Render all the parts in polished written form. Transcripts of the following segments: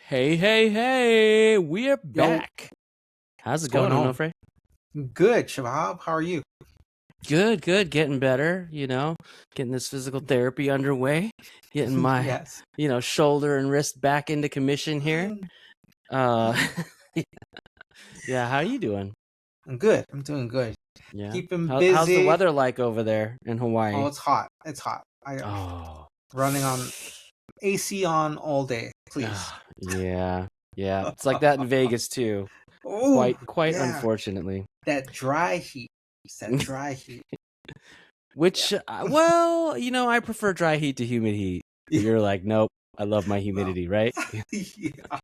Hey, hey, hey, we're Yo, back. How's it what's going, going on? Onofre? Good, Shahab. How are you? Good, good, getting better, getting this physical therapy underway, getting my, Yes. shoulder and wrist back into commission here. Uh, yeah, how are you doing? I'm good. I'm doing good. Yeah. Keeping How's the busy. weather like over there in Oh, Hawaii? it's hot. It's hot. I am Oh, running on AC on all day, please. yeah, yeah. It's like that in Vegas too. Oh, Quite yeah. unfortunately. That dry heat. It's that dry heat. Yeah. Which, well, I prefer dry heat to humid heat. But Yeah. you're like, nope, I love my No. humidity, right? Yeah.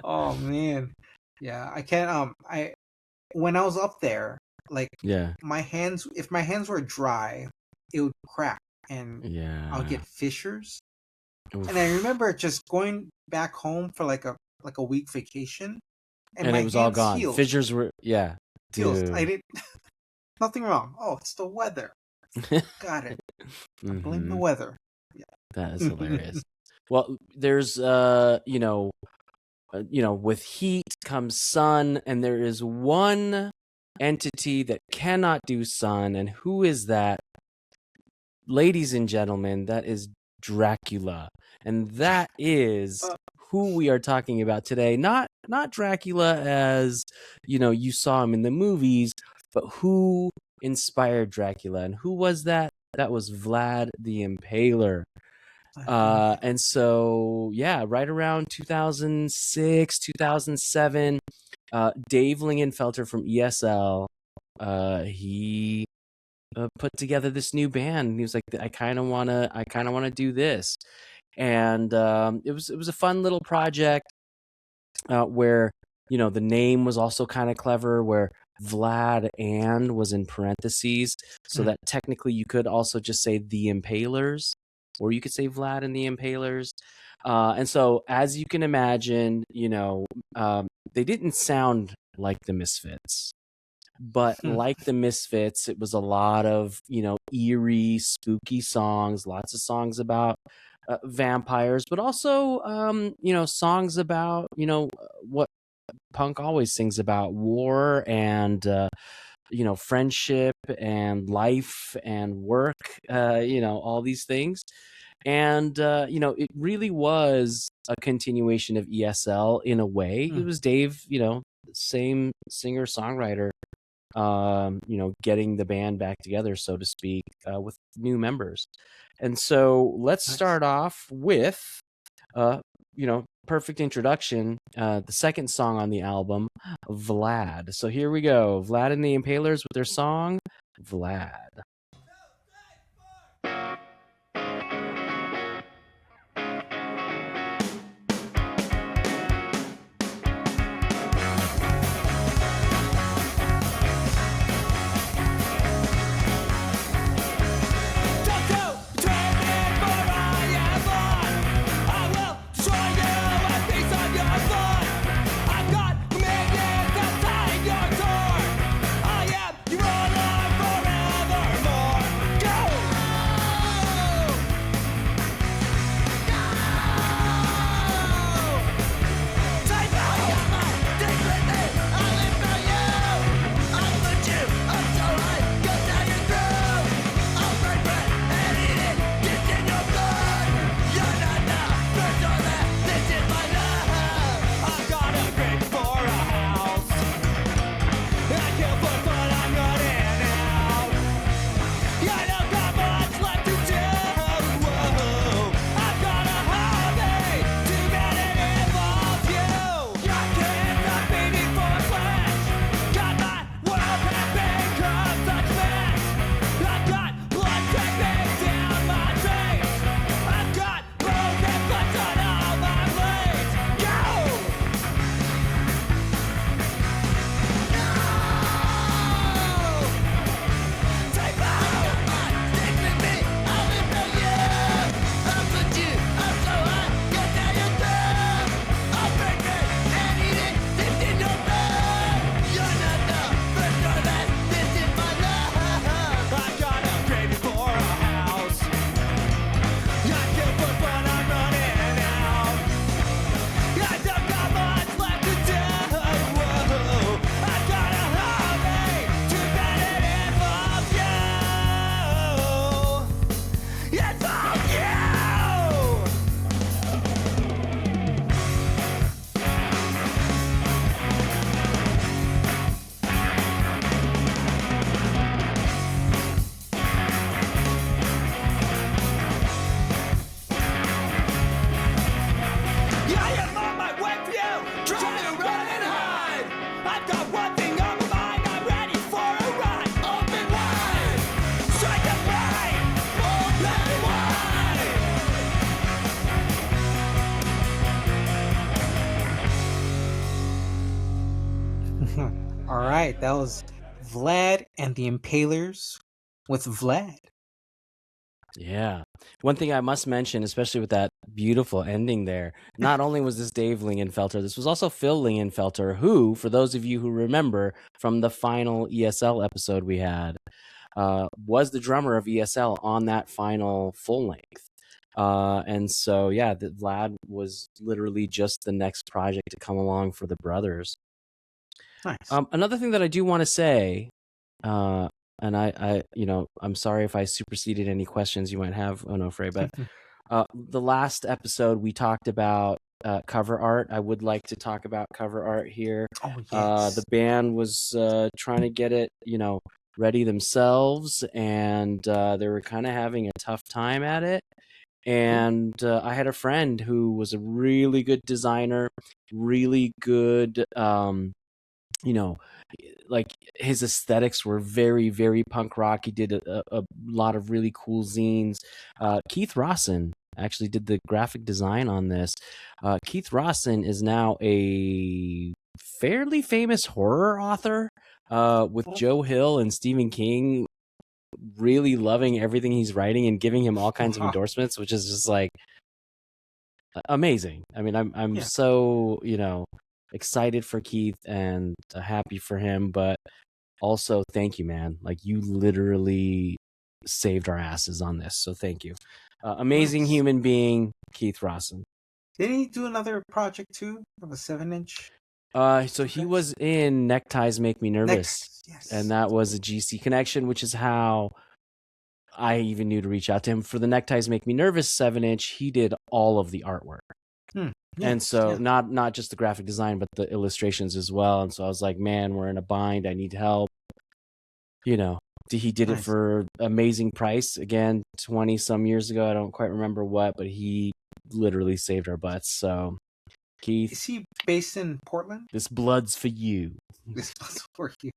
Oh man. Yeah. I can't. I when I was up there, like Yeah, if my hands were dry, it would crack and I'll yeah. get fissures. And I Oof. remember just going back home for like a week vacation, and And my it was all hands gone. healed. Fissures were, yeah, Healed. I dude. didn't. Nothing wrong. Oh, it's the weather. Got it. I blame the hmm weather. That is Yeah. hilarious. Well, there's, with heat comes sun, and there is one entity that cannot do sun, and who is that? Ladies and gentlemen, that is Dracula. And that is Uh, who we are talking about today. Not Dracula as, you saw him in the movies, but who inspired Dracula. And who was that? That was Vlad the Impaler. And so, yeah, right around 2006, 2007, Dave Lingenfelter from ESL, he put together this new band. He was like, I kind of wanna do this, and it was a fun little project where the name was also kind of clever, where Vlad and was in parentheses, so that technically you could also just say the Impalers, or you could say Vlad and the Impalers. And so, as you can imagine, they didn't sound like the Misfits. But like the Misfits, it was a lot of, eerie, spooky songs, lots of songs about vampires, but also, songs about, what punk always sings about: war and, friendship and life and work, all these things. And, it really was a continuation of ESL in a way. It was Dave, same singer songwriter, getting the band back together, so to speak, with new members. And so let's Nice. start off with, perfect introduction, the second song on the album, Vlad. So here we go, Vlad and the Impalers with their song, Vlad. All right, that was Vlad and the Impalers with Vlad. Yeah. One thing I must mention, especially with that beautiful ending there, not only was this Dave Lingenfelter, this was also Phil Lingenfelter, who, for those of you who remember from the final ESL episode we had, was the drummer of ESL on that final full length. And so, yeah, Vlad was literally just the next project to come along for the brothers. Nice. Another thing that I do want to say, and I'm sorry if I superseded any questions you might have, Onofre, but the last episode we talked about cover art. I would like to talk about cover art here. Oh yes. The band was trying to get it, ready themselves, and they were kind of having a tough time at it. And I had a friend who was a really good designer, really good, like his aesthetics were very, very punk rock. He did a lot of really cool zines. Keith Rawson actually did the graphic design on this. Keith Rawson is now a fairly famous horror author, with Joe Hill and Stephen King really loving everything he's writing and giving him all kinds of endorsements, which is just like amazing. I mean, I'm so, excited for Keith and happy for him, but also thank you, man. Like, you literally saved our asses on this, so thank you. Amazing Nice. human being, Keith Rawson. Didn't he do another project too of a 7-inch? So he was in Neckties Make Me Nervous, Yes. and that was a GC connection, which is how I even knew to reach out to him. For the Neckties Make Me Nervous 7-inch, he did all of the artwork. And so not just the graphic design, but the illustrations as well. And so I was like, man, we're in a bind. I need help. He did it for amazing price. Again, 20 some years ago. I don't quite remember what, but he literally saved our butts. So Keith, is he based in Portland? This blood's for you. This blood's for you.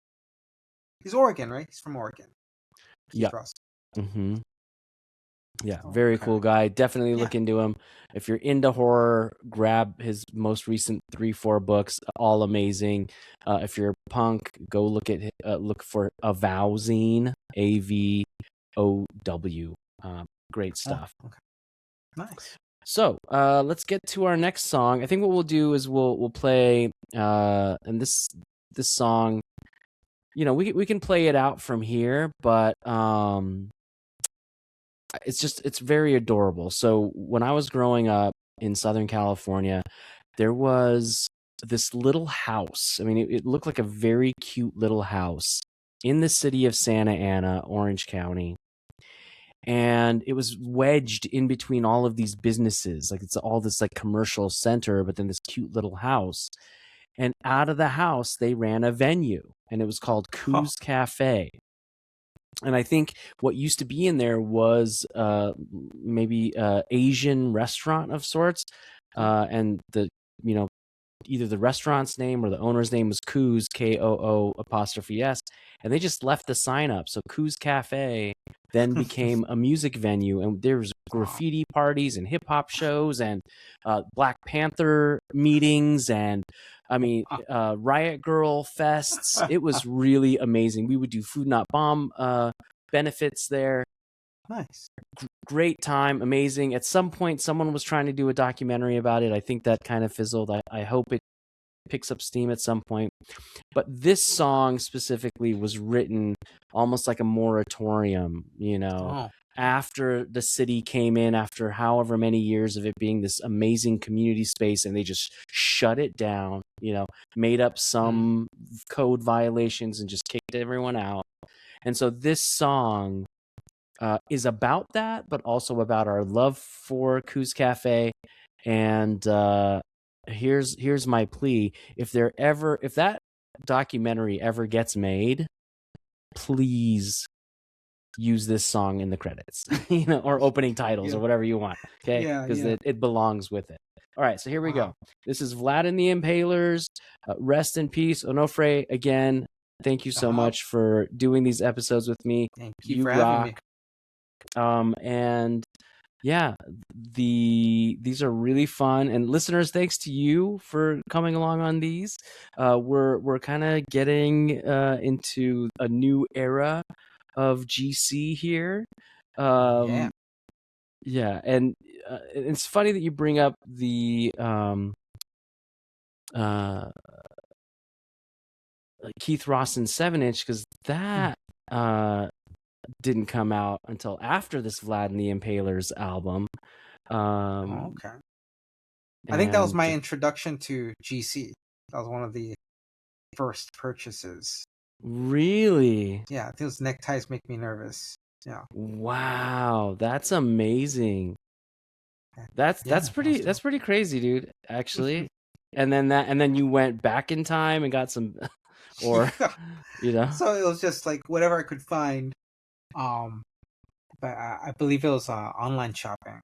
He's Oregon, right? He's from Oregon. Yeah. Mm-hmm. Yeah, very cool guy. Definitely look into him. If you're into horror, grab his most recent 3-4 books. All amazing. If you're a punk, go look for Avowzine, AVOW. Great stuff. Okay. Nice. So let's get to our next song. I think what we'll do is we'll play and this song. We can play it out from here, but it's very adorable. So when I was growing up in Southern California, there was this little house. I mean, it looked like a very cute little house in the city of Santa Ana, Orange County. And it was wedged in between all of these businesses. Like, it's all this like commercial center, but then this cute little house. And out of the house, they ran a venue, and it was called Coos Cafe. And I think what used to be in there was maybe Asian restaurant of sorts, and either the restaurant's name or the owner's name was Coos, KOO''S, and they just left the sign up. So Coos Cafe then became a music venue, and there was graffiti parties and hip hop shows and Black Panther meetings and Riot Girl fests. It was really amazing. We would do Food Not Bomb benefits there. Nice. Great time. Amazing. At some point, someone was trying to do a documentary about it. I think that kind of fizzled. I hope it picks up steam at some point. But this song specifically was written almost like a moratorium, after the city came in, after however many years of it being this amazing community space, and they just shut it down, made up some code violations and just kicked everyone out. And so this song is about that, but also about our love for Coos Cafe. And here's my plea: if that documentary ever gets made, please use this song in the credits, or opening titles or whatever you want. Okay, because it belongs with it. All right, so here we go. This is Vlad and the Impalers. Rest in peace, Onofre. Again, thank you so much for doing these episodes with me. Thank you for having me. And yeah, these are really fun. And listeners, thanks to you for coming along on these. We're kind of getting into a new era of GC here. Yeah. Um, yeah, and it's funny that you bring up the uh, Keith Rawson's 7-inch, because Mm. that didn't come out until after this Vlad and the Impalers album. Oh, Um, okay. I think that was and my introduction to GC. That was one of the first purchases. really, Yeah, those neckties make me nervous. Yeah. wow, that's amazing. Yeah, that was That's dope. pretty crazy, dude, actually. And then you went back in time and got some, or Yeah. you know, So it was just like whatever I could find. Um, but I believe it was online shopping.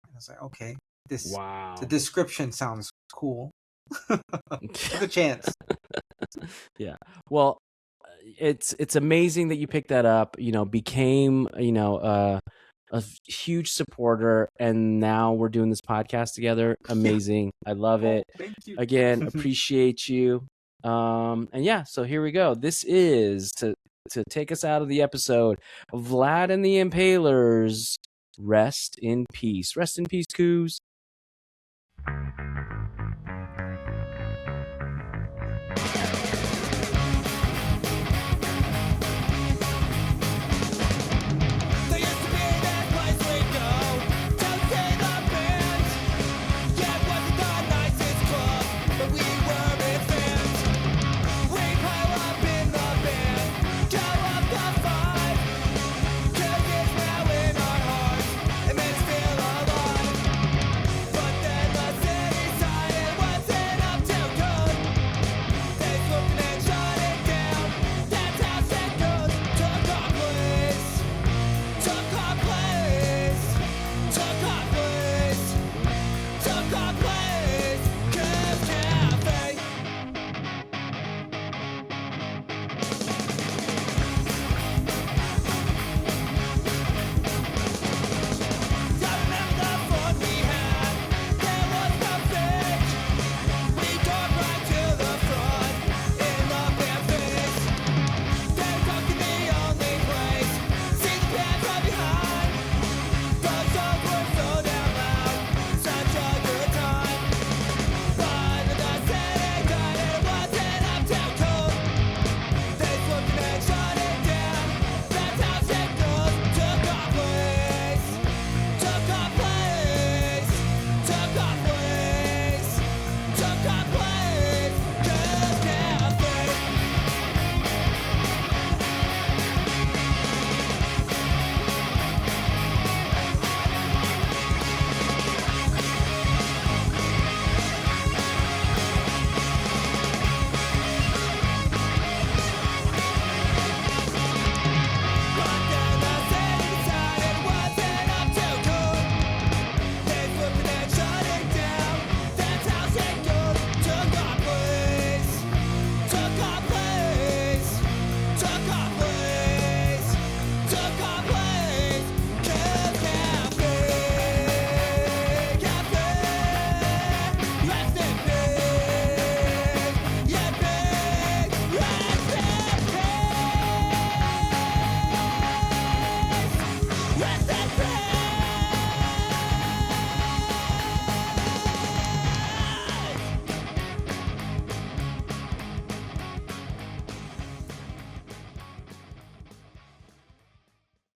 I was like, okay, this the wow. description sounds cool. Took a chance. Yeah. Well, it's amazing that you picked that up, became, a huge supporter, and now we're doing this podcast together. Amazing. I love Oh, it. thank you. Again, appreciate you. And yeah, so here we go. This is to take us out of the episode, Vlad and the Impalers. Rest in peace. Rest in peace, Coos.